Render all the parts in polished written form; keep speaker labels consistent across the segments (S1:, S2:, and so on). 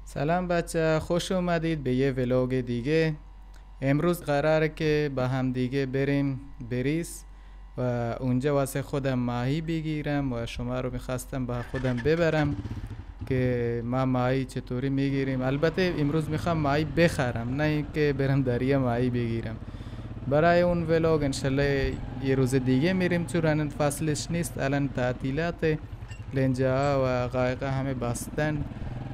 S1: سلام بچه، خوش اومدید به یه ولاگ دیگه. امروز قراره که با هم دیگه بریم بریس و اونجا واسه خودم ماهی بگیرم و شما رو میخواستم با خودم ببرم که ما ماهی چطوری میگیریم. البته امروز میخوام ماهی بخرم، نه اینکه برم دریا ماهی بگیرم. برای اون ولاگ انشالله یه روز دیگه میریم، چون الان فصلش نیست، الان تعطیلات، لنجه ها و قایقه همه بستن،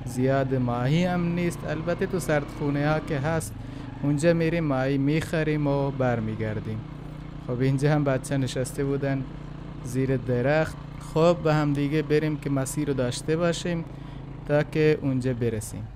S1: زیاد ماهی هم نیست. البته تو سردخونه ها که هست اونجا میریم ماهی میخریم و برمیگردیم. خب اینجا هم بچه نشسته بودن زیر درخت. خب به هم دیگه بریم که مسیر رو داشته باشیم تا که اونجا برسیم.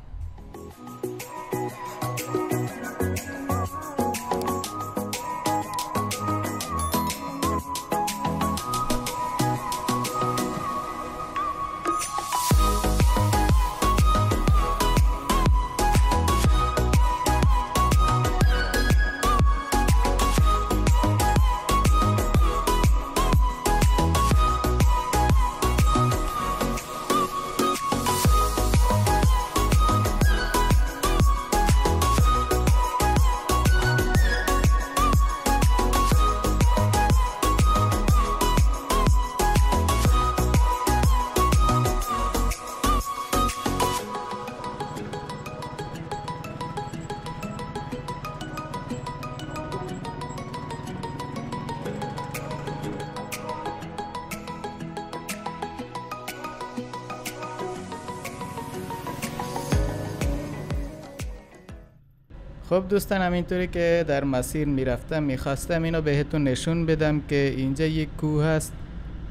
S1: خب دوستان، همینطوری که در مسیر میرفتم میخواستم اینو بهتون نشون بدم که اینجا یک کوه هست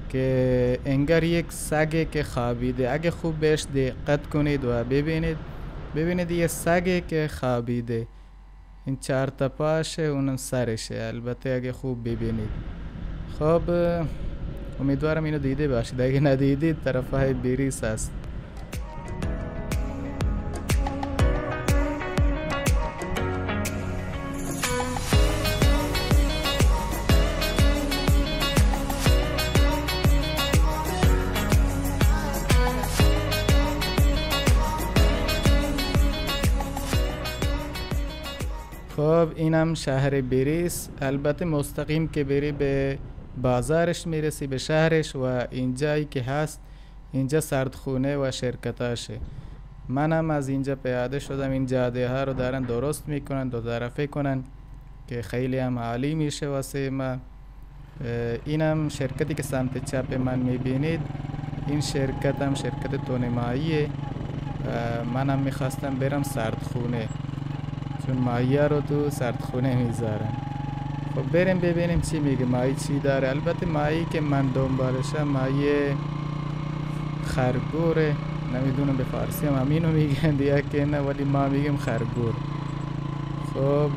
S1: که انگار یک سگه که خوابیده. اگه خوب بهش دقت کنید و ببینید یه سگه که خوابیده. این 4 تا پاشه، اونم سرشه. البته اگه خوب ببینید. خب امیدوارم اینو دیده باشید، اگه ندیدید طرف های بریس هست. خب اینم شهر بریس. البته مستقیم که بری به بازارش میرسی، به شهرش، و اینجایی که هست اینجا سردخونه و شرکتاشه. منم از اینجا پیاده شدم. این جاده ها رو دارن درست میکنن، دو طرفه کنن که خیلی هم عالی میشه واسه ما. اینم شرکتی که سمت چپ من میبینید، این شرکت هم شرکت تونماییه. منم میخواستم برم سردخونه، چون ماهی رو تو سردخونه میذارن. خب بریم ببینیم چی میگه، ماهی چی داره. البته ماهی که من دنبالشم ماهی خرگوره. نمیدونم به فارسی هم همینو میگن یا که نه، ولی ما میگیم خرگور. خب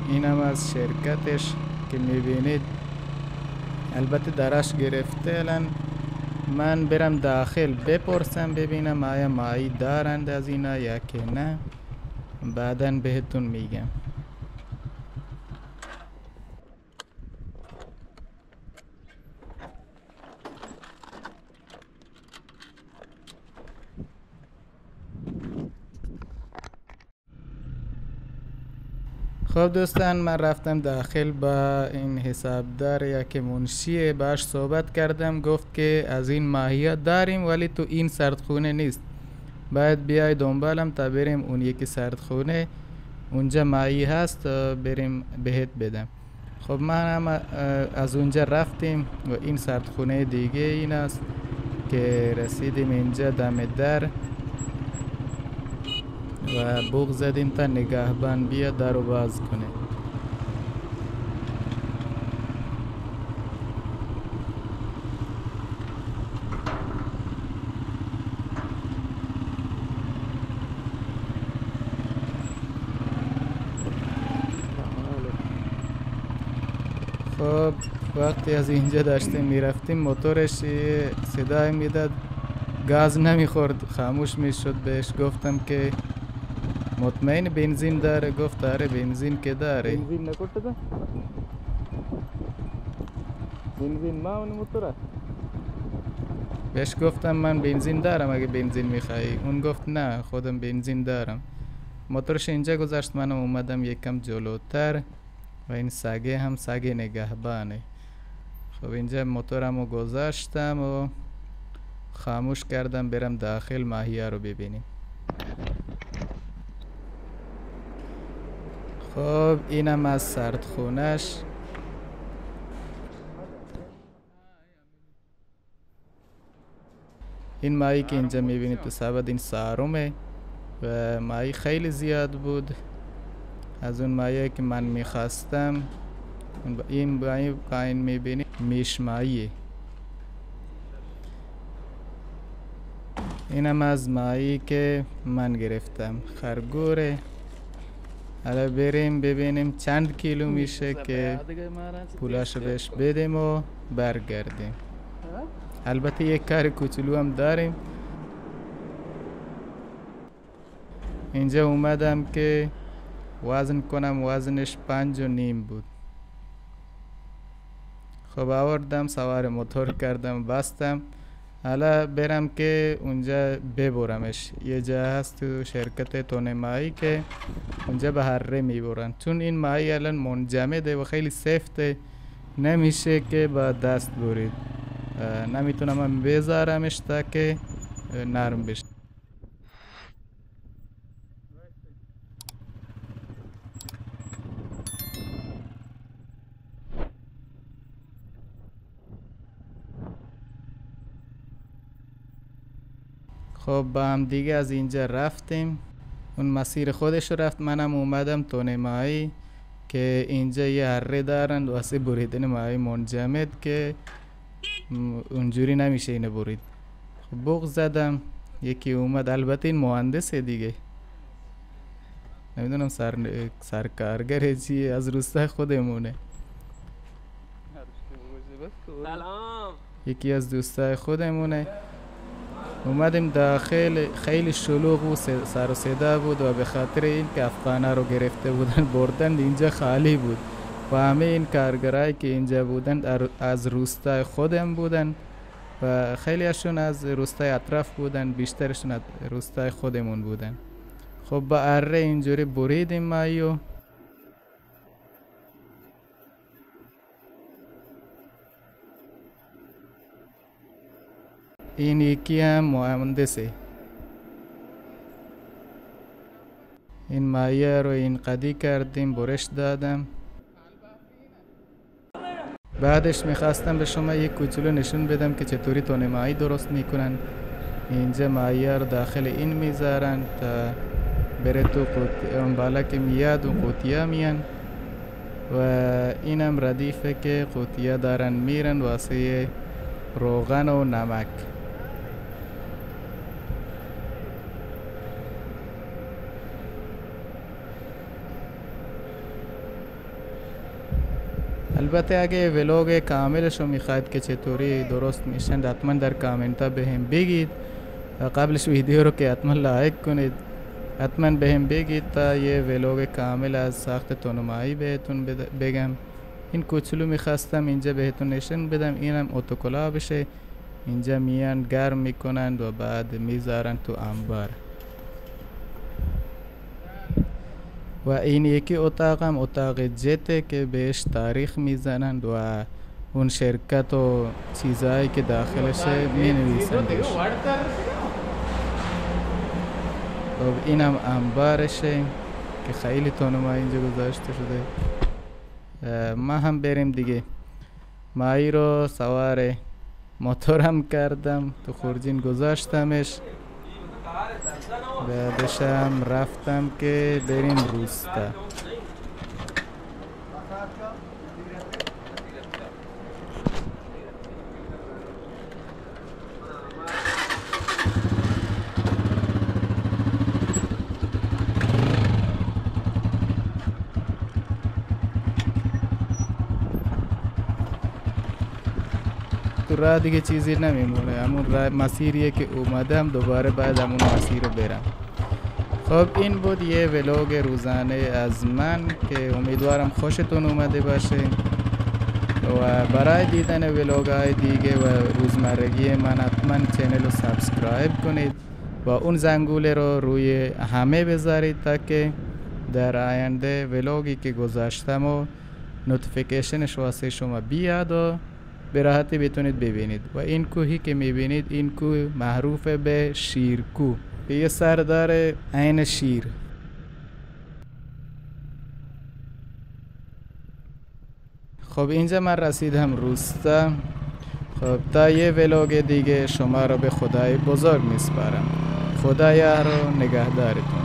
S1: اینم از شرکتش که میبینید. البته درش گرفته. الان من برم داخل بپرسم ببینم آیا ماهی دارند از اینا یا که نه، بعداً بهتون میگم. خب دوستان، من رفتم داخل با این حسابدار یا که منشیه، باش صحبت کردم. گفت که از این ماهی داریم ولی تو این سردخونه نیست، باید بیای دنبالم تا بریم اون یکی سردخونه، اونجا ماهی هست تا بریم بهت بدم. خب ما هم از اونجا رفتیم و این سردخونه دیگه این است که رسیدیم اینجا دم در و بوق زدیم تا نگهبان بیا در رو باز کنه. خب وقتی از اینجا داشتیم میرفتیم، موتورش صدای میداد، گاز نمیخورد، خاموش میشد. بهش گفتم که مطمئن بنزین داره؟ گفت داره بنزین که داره.
S2: بنزین نکرده؟ بنزین ما اون موتوره
S1: بهش گفتم من بنزین دارم اگه بنزین میخوای. اون گفت نه خودم بنزین دارم. موتورش اینجا گذاشت، منم اومدم یکم جلوتر و این سگه هم سگ نگهبانه. خب اینجا موتورمو گذاشتم و خاموش کردم برم داخل ماهیه رو ببینیم. خب اینم از سردخونش. این ماهی که اینجا میبینید تو سبد این سارومه و ماهی خیلی زیاد بود. از اون ماهی که من میخواستم این ماهی پایین میبینید میش ماهیه. اینم از ماهی که من گرفتم، خرگوره. حالا بریم ببینیم چند کیلو میشه که پولاشو بهش بدیم و برگردیم. البته یک کار کوچولو هم داریم. اینجا اومدم که وزن کنم، وزنش 5.5 بود. خب آوردم سوار موتور کردم بستم. حالا برم که اونجا ببرمش. یه جا هست تو شرکت تونه ماهی که اونجا به هره میبرن، چون این ماهی الان منجمده و خیلی سفته، نمیشه که با دست برید. نمیتونم من بذارمش تا که نرم بشه. خب با هم دیگه از اینجا رفتیم. اون مسیر خودش رفت، منم اومدم تونه ماهی که اینجا یه هره دارن واسه بریدن ماهی منجمد که اونجوری نمیشه اینو برید. خب بوق زدم، یکی اومد. البته این مهندسه دیگه، نمیدونم سرکارگر چی، از روستا خودمونه. یکی از دوستای خودمونه. اومدیم داخل، خیلی شلوغ و سر و صدا بود و به خاطر این که افغانه رو گرفته بودن بردن اینجا خالی بود و همه این کارگرایی که اینجا بودن از روستای خودم بودن و خیلی اشون از روستای اطراف بودن، بیشترشون از روستای خودمون بودن. خب با اره اینجوری بریدیم مایو. این یکی هم مهندسه. این مایه رو این قدی کردیم، برش دادم. بعدش میخواستم به شما یک کوچولو نشون بدم که چطوری تونه ماهی درست میکنن. اینجا مایه رو داخل این میذارن تا بره تو اون بالا که میاد و قوطیه میان و اینم ردیفه که قوطیه دارن میرن واسه روغن و نمک. البته اگه ویلوگ کاملش رو میخواید که چطوری درست میشن حتما در کامنت ها به هم بگید. قبلش ویدیو رو که حتما لایک کنید، حتما به هم بگید تا یه ویلوگ کامل از ساخت تونه ماهی بهتون بگم. این کوچولو میخواستم اینجا بهتون نشون بدم. اینم اتوکلا بشه. اینجا میان گرم میکنند و بعد میذارن تو انبار. و این یکی اتاقم اتاق جته که بهش تاریخ میزنند و اون شرکت و چیزهایی که داخلشه می نویسندش. خب اینم انبارشه که خیلی تونه ماهی اینجا گذاشته شده. ما هم بریم دیگه. ماهی رو سوار موتورم کردم، تو خورجین گذاشتمش. بعدشم رفتم که بریم روستا. تو راه دیگه چیزی نمیمونه، همون مسیریه که اومدم دوباره بعد همون مسیر رو برم. خب این بود یه ویلوگ روزانه از من که امیدوارم خوشتون اومده باشه. و برای دیدن ویلوگ های دیگه و روزمرگی من حتما چینل رو سابسکرایب کنید و اون زنگوله رو روی همه بذارید تا که در آینده ویلوگی که گذاشتم و نوتیفیکیشنش واسه شما بیاد و به راحتی بتونید ببینید. و این کوهی که میبینید این کوه معروف به شیرکوه که یه سر داره عین شیر. خب اینجا من رسیدم روستا. خب تا یه ویلوگ دیگه شما رو به خدای بزرگ میسپارم. خدا یار و نگهدارتون.